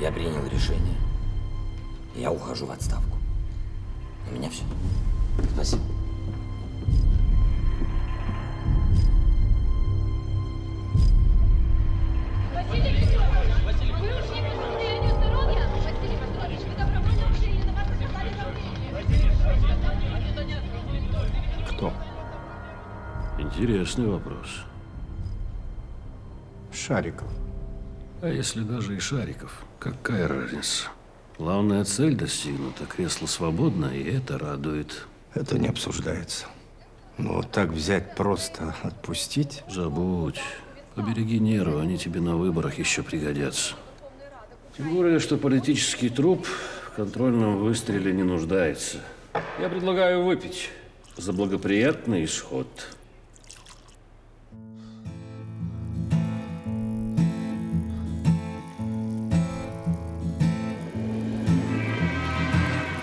Я принял решение. Я ухожу в отставку. У меня все. Спасибо. Василий Петрович, вы ушли по состоянию здоровья? Василий Петрович, вы добровольно ушли или на вас оказали давление? Кто? Интересный вопрос. Шариков. А если даже и Шариков, какая разница? Главная цель достигнута, кресло свободно, и это радует. Это не обсуждается. Но вот так взять просто, отпустить? Забудь. Побереги нервы, они тебе на выборах еще пригодятся. Тем более, что политический труп в контрольном выстреле не нуждается. Я предлагаю выпить за благоприятный исход.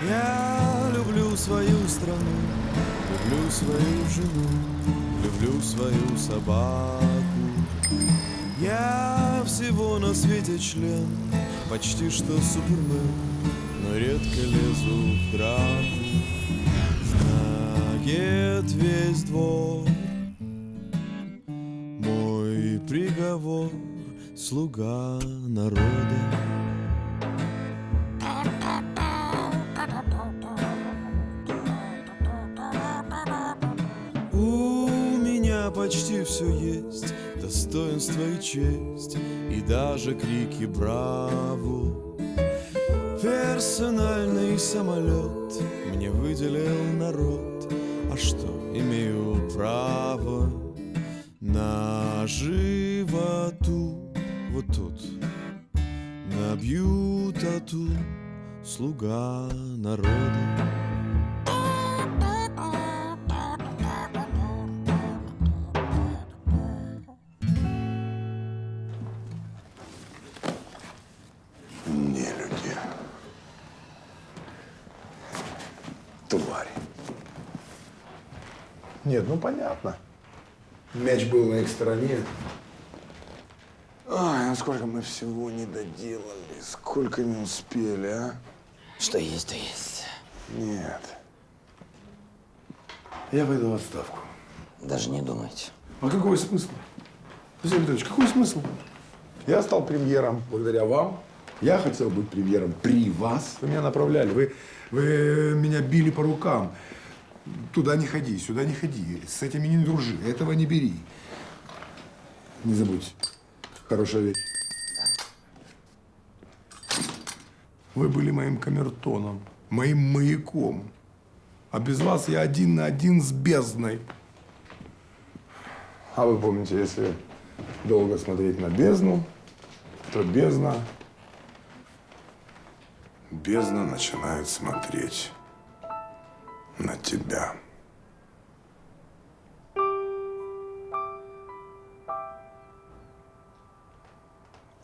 Я люблю свою страну, люблю свою жену, люблю свою собаку. Я всего на свете член, почти что супермен, но редко лезу в драку. Знает весь двор мой приговор, слуга народа. У меня почти все есть, достоинство и честь, и даже крики «Браво!». Персональный самолет мне выделил народ, а что, имею право на животу. Вот тут набью тату, слуга народа. Не люди. Твари. Нет, ну понятно. Мяч был на их стороне. Ай, ну сколько мы всего не доделали, сколько не успели, а? Что есть, то есть. Нет. Я пойду в отставку. Даже не думайте. А какой смысл? Василий Петрович, какой смысл? Я стал премьером благодаря вам. Я хотел быть премьером при вас. Вы меня направляли, вы меня били по рукам. Туда не ходи, сюда не ходи, с этими не дружи, этого не бери. Не забудь, хорошая вещь. Вы были моим камертоном, моим маяком. А без вас я один на один с бездной. А вы помните, если долго смотреть на бездну, то бездна начинает смотреть на тебя.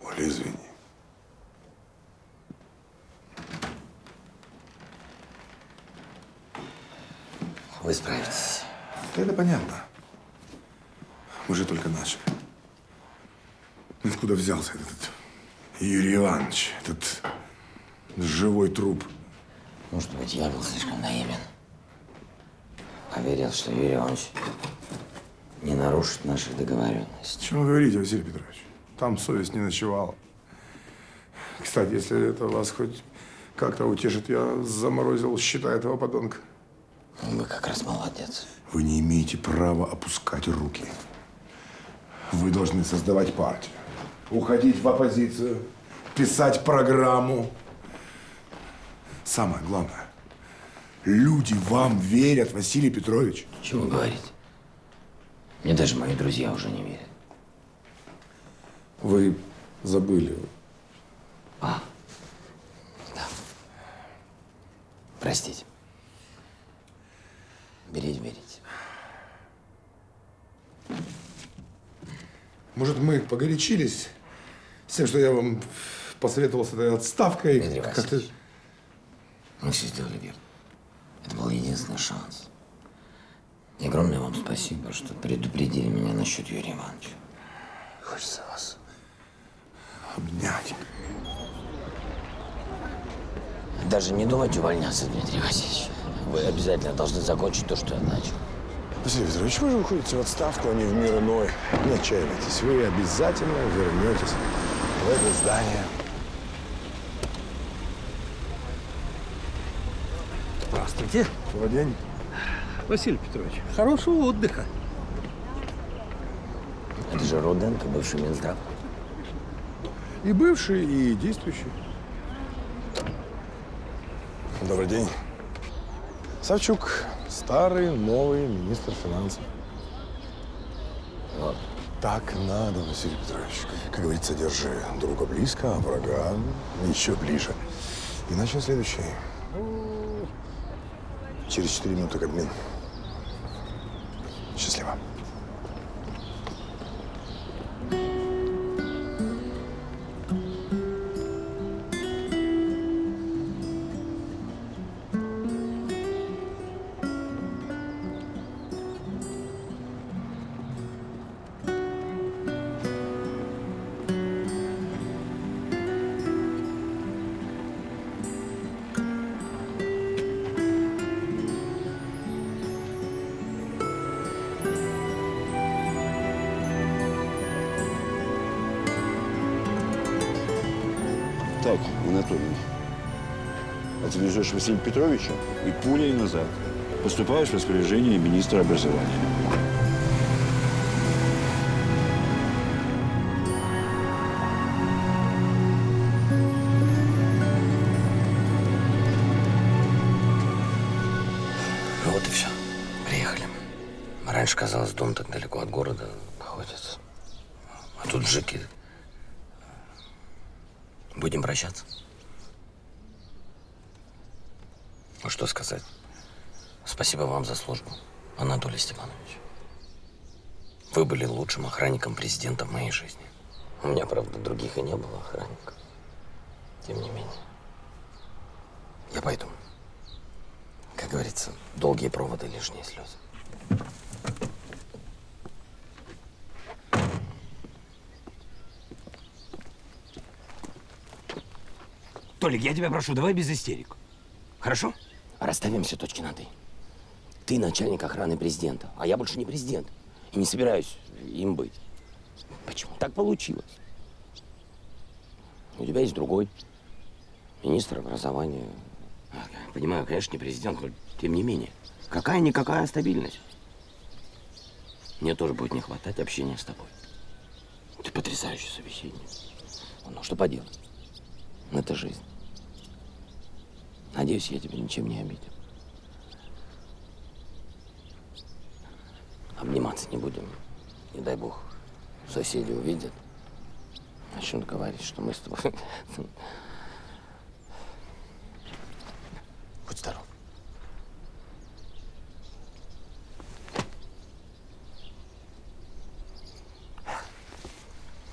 Оля, извини. Вы справитесь. Да это понятно. Мы же только начали. Откуда взялся этот Юрий Иванович, этот живой труп? Может быть, я был слишком наивен. Поверил, что Юрий Иванович не нарушит наших договоренностей. Чего вы говорите, Василий Петрович? Там совесть не ночевала. Кстати, если это вас хоть как-то утешит, я заморозил счета этого подонка. Вы как раз молодец. Вы не имеете права опускать руки. Вы должны создавать партию, уходить в оппозицию, писать программу. Самое главное, люди вам верят, Василий Петрович. Чего вы говорите? Мне даже мои друзья уже не верят. Вы забыли. Да. Простите. Берите. Может, мы погорячились с тем, что я вам посоветовал с этой отставкой? Дмитрий Васильевич, мы все сделали верно. Это был единственный шанс. И огромное вам спасибо, что предупредили меня насчет Юрия Ивановича. Хочется вас обнять. Даже не думайте увольняться, Дмитрий Васильевич. Вы обязательно должны закончить то, что я начал. Василий Петрович, вы же уходите в отставку, а не в мир иной. Не отчаивайтесь, вы обязательно вернетесь в это здание. Здравствуйте. Добрый день. Василий Петрович, хорошего отдыха. Это же Руденко, бывший Минздрав. И бывший, и действующий. Добрый день. Савчук, старый, новый министр финансов. Вот. Так надо, Василий Петрович. Как говорится, держи друга близко, а врага еще ближе. Иначе следующий. Через 4 минуты Кабмин. Счастливо. Так, Анатолий, отвезешь Василия Петровича и пулей назад. Поступаешь в распоряжение министра образования. Ну вот и все. Приехали. Раньше казалось, дом так далеко от города находится. А тут жики. Будем прощаться. Ну что сказать? Спасибо вам за службу, Анатолий Степанович. Вы были лучшим охранником президента в моей жизни. У меня, правда, других и не было охранников. Тем не менее. Я пойду. Как говорится, долгие проводы, лишние слезы. Толик, я тебя прошу, давай без истерик. Хорошо? Расставим все точки над «и». Ты начальник охраны президента, а я больше не президент. И не собираюсь им быть. Почему? Так получилось. У тебя есть другой. Министр образования. Понимаю, конечно, не президент, но тем не менее. Какая-никакая стабильность. Мне тоже будет не хватать общения с тобой. Ты потрясающий собеседник. Ну, что поделать? Это жизнь. Надеюсь, я тебя ничем не обидел. Обниматься не будем. Не дай бог, соседи увидят. Начнут говорить, что мы с тобой... Будь здоров.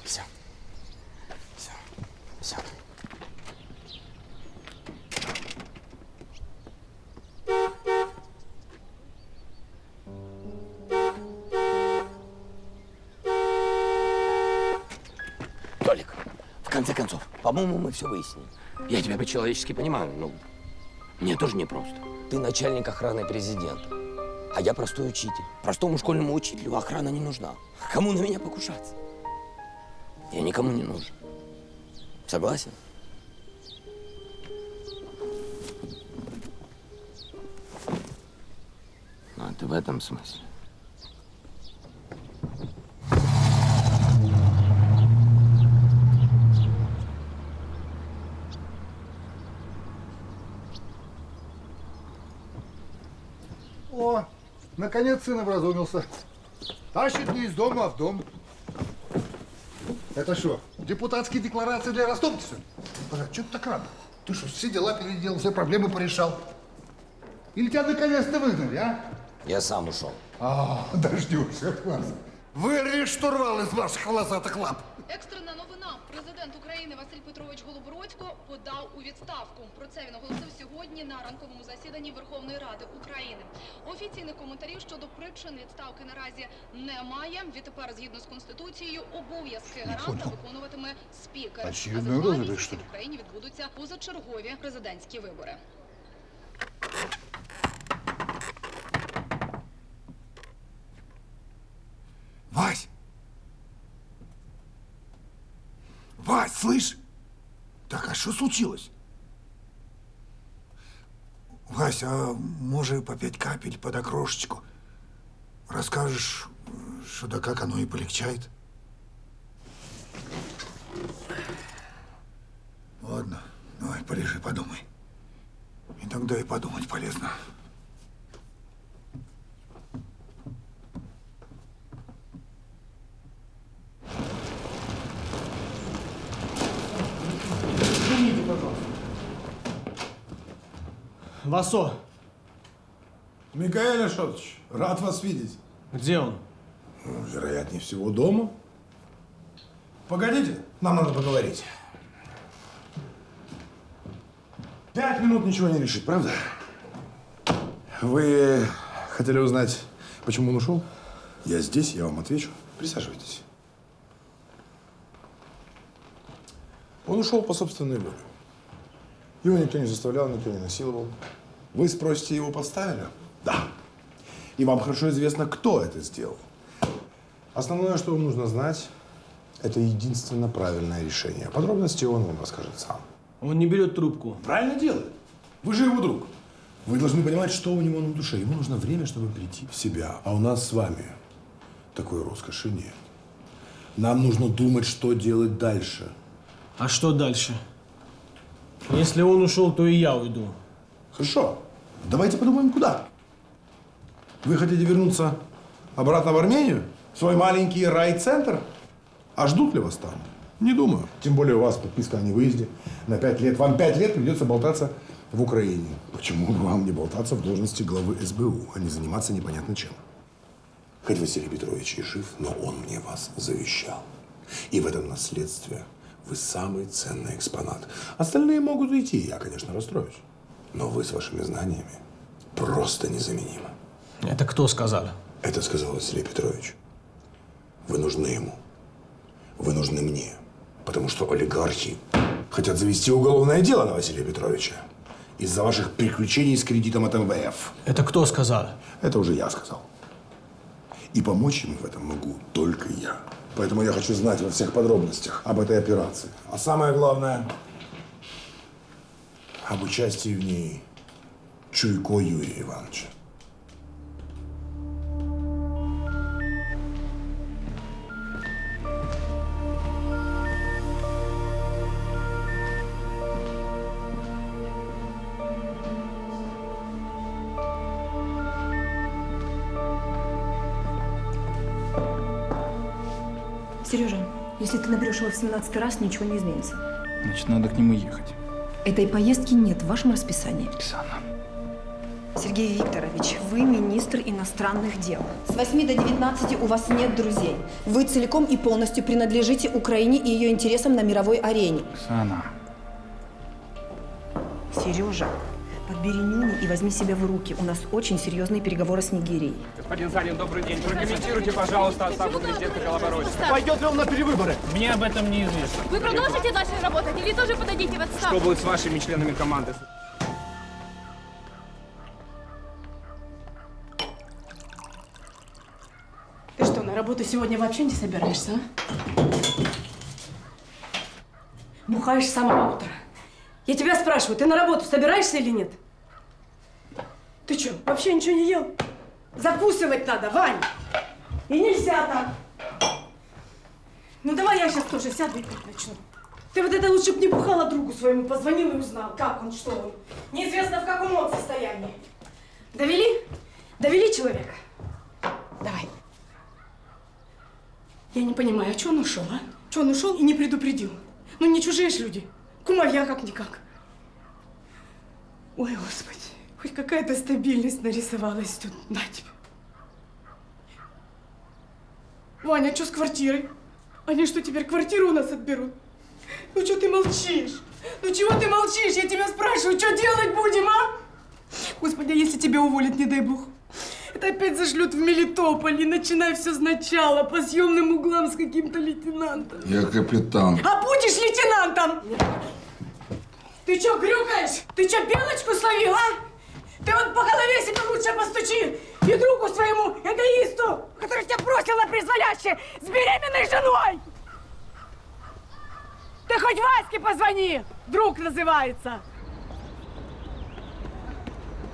Все. Все. Все. Толик, в конце концов, по-моему, мы все выяснили. Я тебя по-человечески понимаю, но мне тоже непросто. Ты начальник охраны президента, а я простой учитель. Простому школьному учителю охрана не нужна. Кому на меня покушаться? Я никому не нужен. Согласен? Ну, а ты в этом смысле. О, наконец сын образумился. Тащит не из дома, а в дом. Это что, депутатские декларации для ростовцев? Что ты так рано? Ты что, все дела переделал, все проблемы порешал? Или тебя наконец-то выгнали, а? Я сам ушел. Дождешься, класс. Вырви штурвал из ваших волосатых лап. Екстрена новина. Президент України Василь Петрович Голобородько подав у відставку. Про це він оголосив сьогодні на ранковому засіданні Верховної Ради України. Офіційних коментарів щодо причин відставки наразі немає. Відтепер, згідно з Конституцією, обов'язки гаранта виконуватиме спікер. А за 2 місяці в Україні відбудуться позачергові президентські вибори. Вась! Вась, слышь? Так, а что случилось? Вась, а может по 5 капель под окрошечку? Расскажешь, что да как оно и полегчает? Ладно, давай, полежи, подумай. Иногда и подумать полезно. Извините, пожалуйста. Васо. Микаэль Ашотович, рад вас видеть. Где он? Вероятнее всего, дома. Погодите, нам надо поговорить. 5 минут ничего не решить, правда? Вы хотели узнать, почему он ушел? Я здесь, я вам отвечу. Присаживайтесь. Он ушел по собственной воле. Его никто не заставлял, никто не насиловал. Вы спросите, его подставили? Да. И вам хорошо известно, кто это сделал. Основное, что вам нужно знать, это единственно правильное решение. Подробности он вам расскажет сам. Он не берет трубку. Правильно делает. Вы же его друг. Вы должны понимать, что у него на душе. Ему нужно время, чтобы прийти в себя. А у нас с вами такой роскоши нет. Нам нужно думать, что делать дальше. А что дальше? Если он ушел, то и я уйду. Хорошо. Давайте подумаем, куда. Вы хотите вернуться обратно в Армению? В свой маленький райцентр? А ждут ли вас там? Не думаю. Тем более у вас подписка о невыезде на 5 лет. Вам 5 лет придется болтаться в Украине. Почему бы вам не болтаться в должности главы СБУ, а не заниматься непонятно чем? Хоть Василий Петрович и жив, но он мне вас завещал. И в этом наследстве вы самый ценный экспонат. Остальные могут уйти, я, конечно, расстроюсь. Но вы с вашими знаниями просто незаменимы. Это кто сказал? Это сказал Василий Петрович. Вы нужны ему. Вы нужны мне. Потому что олигархи хотят завести уголовное дело на Василия Петровича. Из-за ваших приключений с кредитом от МВФ. Это кто сказал? Это уже я сказал. И помочь им в этом могу только я. Поэтому я хочу знать во всех подробностях об этой операции. А самое главное, об участии в ней Чуйко Юрия Ивановича. Сережа, если ты наберешь его в 17-й раз, ничего не изменится. Значит, надо к нему ехать. Этой поездки нет в вашем расписании. Оксана. Сергей Викторович, вы министр иностранных дел. С 8 до 19 у вас нет друзей. Вы целиком и полностью принадлежите Украине и ее интересам на мировой арене. Оксана. Сережа, подбери нюни и возьми себя в руки. У нас очень серьезные переговоры с Нигерией. Господин Занин, добрый день. Прокомментируйте, пожалуйста, отставку президента Голобородько. Пойдет ли он на перевыборы? Мне об этом неизвестно. Вы продолжите дальше работать или тоже подадите в отставку? Что будет с вашими членами команды? Ты что, на работу сегодня вообще не собираешься, а? Бухаешь с самого утра. Я тебя спрашиваю, ты на работу собираешься или нет? Ты что, вообще ничего не ел? Закусывать надо, Вань! И нельзя так! Ну давай я сейчас тоже сяду и пить начну. Ты вот это лучше бы не бухала другу своему, позвонил и узнал, как он, что он. Неизвестно, в каком он состоянии. Довели? Довели человека? Давай. Я не понимаю, а что он ушел, а? Что он ушел и не предупредил? Ну не чужие ж люди. Кумовья как-никак. Ой, Господи, хоть какая-то стабильность нарисовалась тут. На тебе. Ваня, что с квартирой? Они что, теперь квартиру у нас отберут? Ну что ты молчишь? Ну чего ты молчишь? Я тебя спрашиваю, что делать будем, а? Господи, а если тебя уволят, не дай бог? Это опять зашлют в Мелитополь и начинай все сначала, по съемным углам с каким-то лейтенантом. Я капитан. А будешь лейтенантом? Ты что, грюкаешь? Ты что, белочку словил, а? Ты вот по голове себе лучше постучи и другу своему эгоисту, который тебя бросил на призволяще с беременной женой. Ты хоть Ваське позвони, друг называется.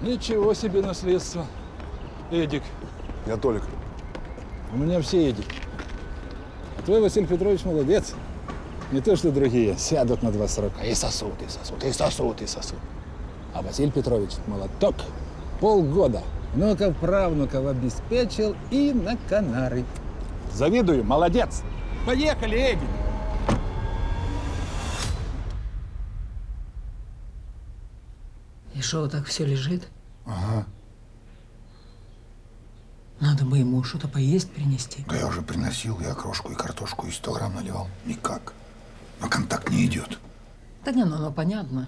Ничего себе наследство. Эдик. Я Толик. У меня все Эдик. А твой Василий Петрович молодец. Не то, что другие. Сядут на 2 срока и сосут, и сосут, и сосут, и сосут. А Василий Петрович молоток. Полгода внуков, правнуков обеспечил и на Канары. Завидую, молодец. Поехали, Эдик. И что, вот так все лежит? Ага. Надо бы ему что-то поесть принести. Да я уже приносил и окрошку, и картошку, и 100 грамм наливал. Никак. На контакт не идет. Да не, ну понятно.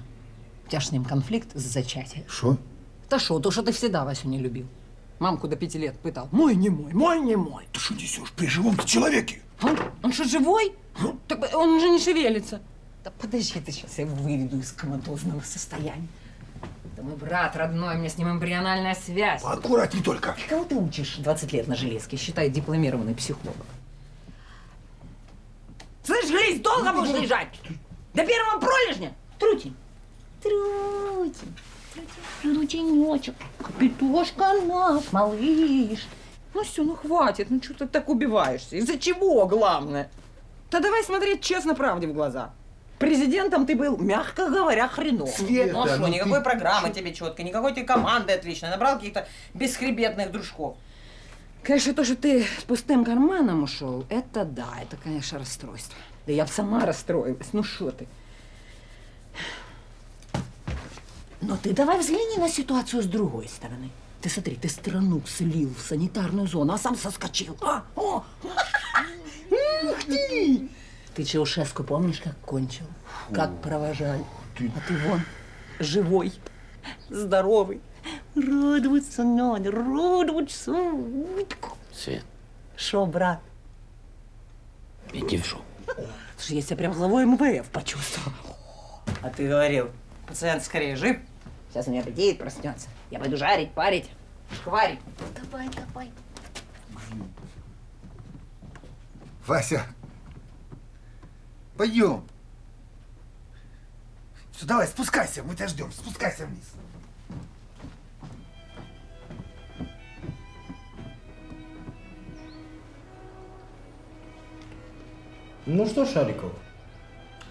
У тебя ж с ним конфликт за зачатие. Что? Да что, то, что ты всегда Васю не любил. Мамку до 5 лет пытал. Мой не мой, мой не мой. Ты что несешь? При живом-то человеке. Он что, живой? Так он же не шевелится. Да подожди, ты сейчас я его выведу из коматозного состояния. Это мой брат родной, у меня с ним эмбриональная связь. Аккуратней только. Кого ты учишь 20 лет на железке? Считай, дипломированный психолог. Слышь, Грись, долго будешь лежать? До первого пролежня? Трутень. Трутень. Трутенечек. Капитошка наш, малыш. Ну все, ну хватит. Ну что ты так убиваешься? Из-за чего, главное? Да давай смотреть честно правде в глаза. Президентом ты был, мягко говоря, хреново. Света, ну что, ну никакой ты... программы тебе четко, никакой тебе команды отличной. Набрал каких-то бесхребетных дружков. Конечно, то, что ты с пустым карманом ушел, это да, это, конечно, расстройство. Да я бы сама расстроилась, ну что ты. Но ты давай взгляни на ситуацию с другой стороны. Ты смотри, ты страну слил в санитарную зону, а сам соскочил. Ух ты! Ты Чаушеску помнишь, как кончил? Как провожали? А ты вон, живой, здоровый. Радоваться надо, радоваться. Свет, Шо, брат? иди в шоу. Слушай, я себя прям главой МВФ почувствовал. А ты говорил, пациент скорее жив. Сейчас у меня аппетит проснется. Я пойду жарить, парить, шкварить. Давай, давай. Вася, пойдем. Все, давай, спускайся, мы тебя ждем. Спускайся вниз. Ну что, Шариков,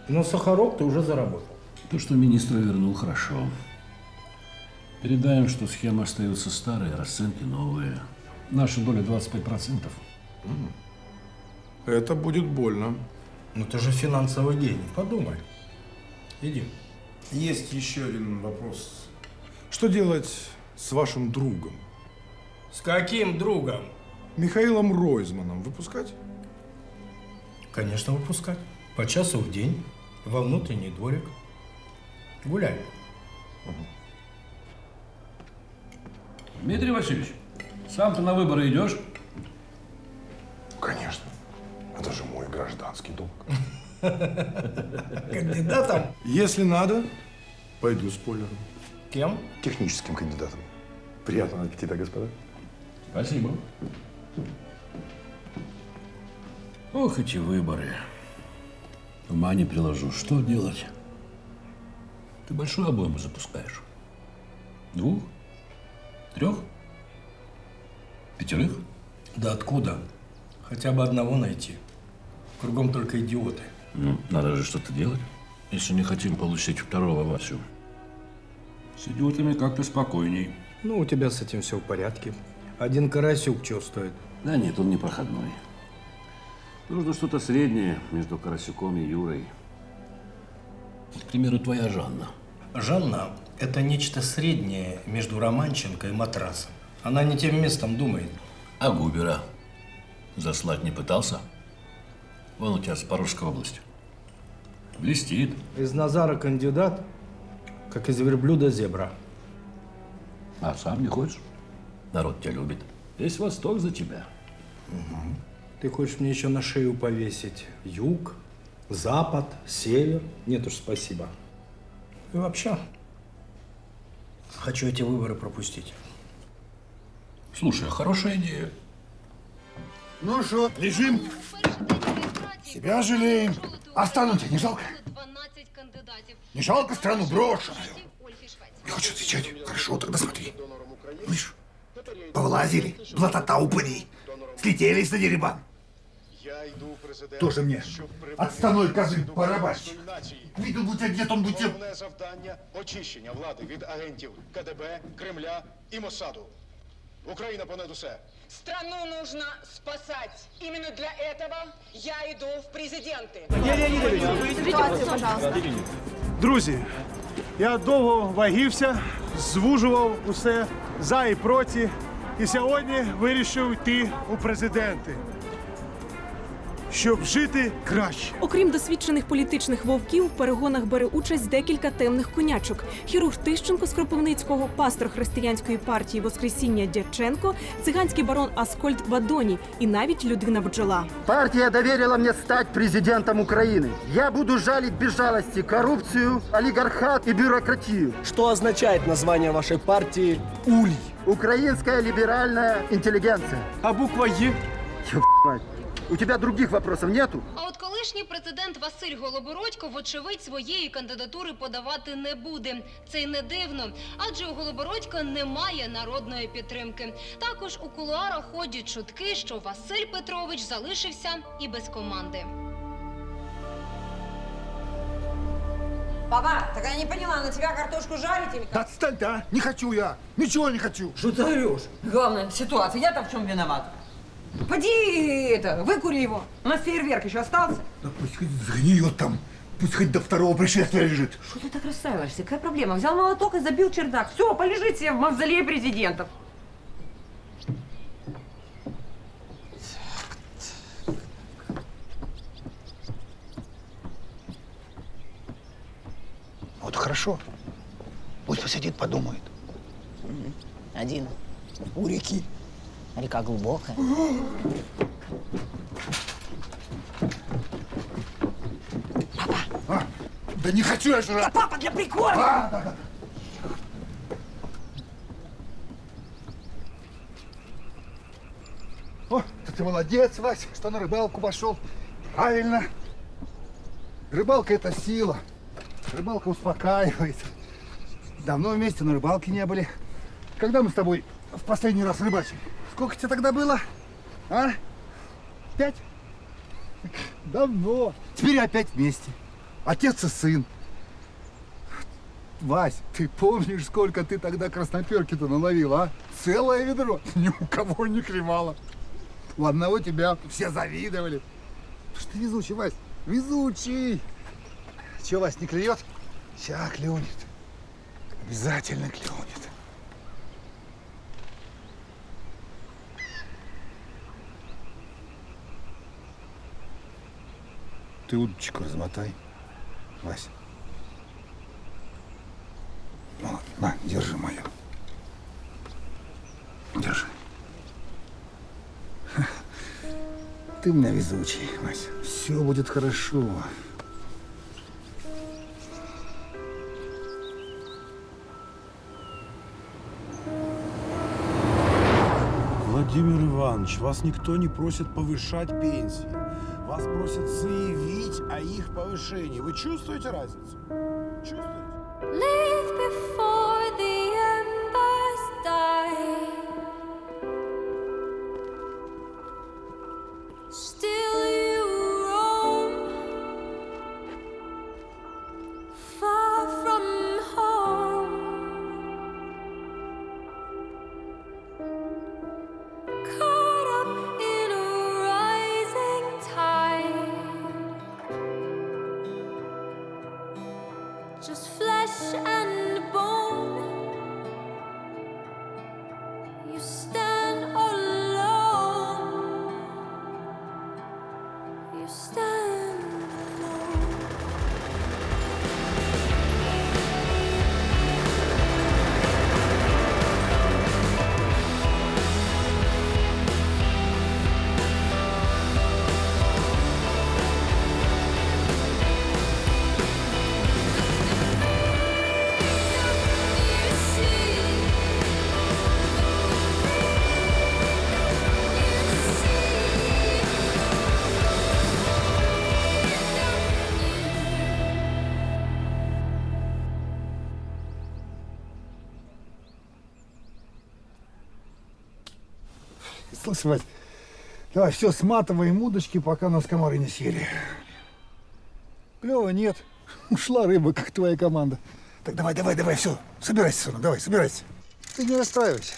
ну сахарок ты уже заработал. То, что министра вернул, хорошо. Передаем, что схема остается старая, расценки новые. Наша доля 25%. Это будет больно. Ну ты же финансовый гений, подумай. Иди. Есть еще один вопрос. Что делать с вашим другом? С каким другом? Михаилом Ройзманом выпускать? Конечно, выпускать. По часу в день, во внутренний дворик. Гуляй. Дмитрий Васильевич, сам ты на выборы идешь? Конечно. Это же мой гражданский долг. Кандидатом? Если надо, пойду спойлером. Кем? Техническим кандидатом. Приятного аппетита, господа. Спасибо. Ох, эти выборы. Ума не приложу. Что делать? Ты большую обойму запускаешь. 2? 3? 5? Да откуда? Хотя бы одного найти. Кругом только идиоты. Ну, надо же что-то делать, если не хотим получить второго Васю. С идиотами как-то спокойней. Ну, у тебя с этим все в порядке. Один Карасюк чего стоит? Да нет, он не проходной. Нужно что-то среднее между Карасюком и Юрой. К примеру, твоя Жанна. Жанна – это нечто среднее между Романченко и Матрасом. Она не тем местом думает. А Губера? Заслать не пытался? Вон у тебя Запорожская область. Блестит. Из Назара кандидат, как из верблюда зебра. А сам не хочешь? Народ тебя любит. Весь Восток за тебя. Ты хочешь мне еще на шею повесить юг, запад, север? Нет уж, спасибо. И вообще, хочу эти выборы пропустить. Слушай, хорошая идея. Ну что, лежим? Себя жалеем. А страну-то не жалко? Не жалко страну брошенную? Не хочешь отвечать? Хорошо, тогда смотри. Видишь, повылазили, блатота упырей, слетелись на дерибан. Тоже мне отставной козы барабанщик. Виду будь где он будь. Головне завдання – очищення влади від агентів КДБ, Кремля і Моссаду. Україна понад усе. Страну нужно спасать. Именно для этого я иду в президенты. Ситуацию, пожалуйста. Друзі, я довго вагівся, звужував усе за і проти, і сьогодні вирішив йти у президенти, щоб жити краще. Окрім досвідчених політичних вовків, в перегонах бере участь декілька темних конячок. Хірург Тищенко з Кропивницького, пастор християнської партії «Воскресіння» Дяченко, циганський барон Аскольд Вадоні і навіть людина-бджола. Партия доверила мне стать президентом Украины. Я буду жалить без жалости коррупцию, олигархат и бюрократию. Что означает название вашей партии «Улей»? Украинская либеральная интеллигенция. А буква «Е»? Ёб мать. У тебя других вопросов нету? А от колишній президент Василь Голобородько, вочевидь, своєї кандидатури подавати не буде. Це й не дивно, адже у Голобородька немає народної підтримки. Також у кулуарах ходять чутки, що Василь Петрович залишився і без команди. Папа, так я не поняла, на тебя картошку жарить или как? Отстань, а! Не хочу я! Ничего не хочу! Что ты орешь? Главное, ситуация. Я-то в чем виноват? Поди выкури его. У нас фейерверк еще остался. Да пусть хоть сгниет там. Пусть хоть до второго пришествия лежит. Что ты так расстраиваешься? Какая проблема? Взял молоток и забил чердак. Все, полежит себе в мавзолее президентов. Вот хорошо. Пусть посидит, подумает. Один. У реки. Река глубокая. Да не хочу я жрать! Да, папа, для прикорма! Да. О, ты молодец, Вась, что на рыбалку пошел. Правильно. Рыбалка – это сила. Рыбалка успокаивает. Давно вместе на рыбалке не были. Когда мы с тобой в последний раз рыбачили? Сколько тебе тогда было? А? 5? Давно. Теперь опять вместе. Отец и сын. Вась, ты помнишь, сколько ты тогда красноперки-то наловил, а? Целое ведро. Ни у кого не клевало. У одного тебя все завидовали. Потому что ты везучий, Вась. Везучий. Че, Вась, не клюет? Ща клюнет. Обязательно клюнет. Ты удочку размотай, Вась. Ну, на, держи мою. Держи. Ты у меня везучий, Вась. Все будет хорошо. Владимир Иванович, вас никто не просит повышать пенсии. Вас просят заявить о их повышении. Вы чувствуете разницу? Чувствуете? Live before the embers die. Still you roam far from home. Caught up in a rising tide. Just Слушай, Вась, давай все сматываем удочки, пока нас комары не съели. Клёва нет. Ушла рыба, как твоя команда. Так давай, все. Собирайся, сынок, давай, собирайся. Ты не расстраивайся.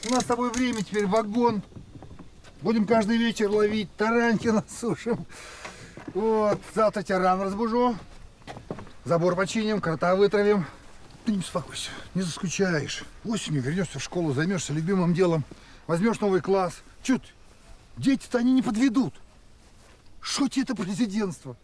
У нас с тобой время теперь вагон. Будем каждый вечер ловить тараньки на суше. Вот, завтра тебя рано разбужу. Забор починим, крота вытравим. Ты не беспокойся, не заскучаешь. Осенью вернешься в школу, займешься любимым делом. Возьмешь новый класс. Чё ты? Дети-то они не подведут. Что тебе это президентство?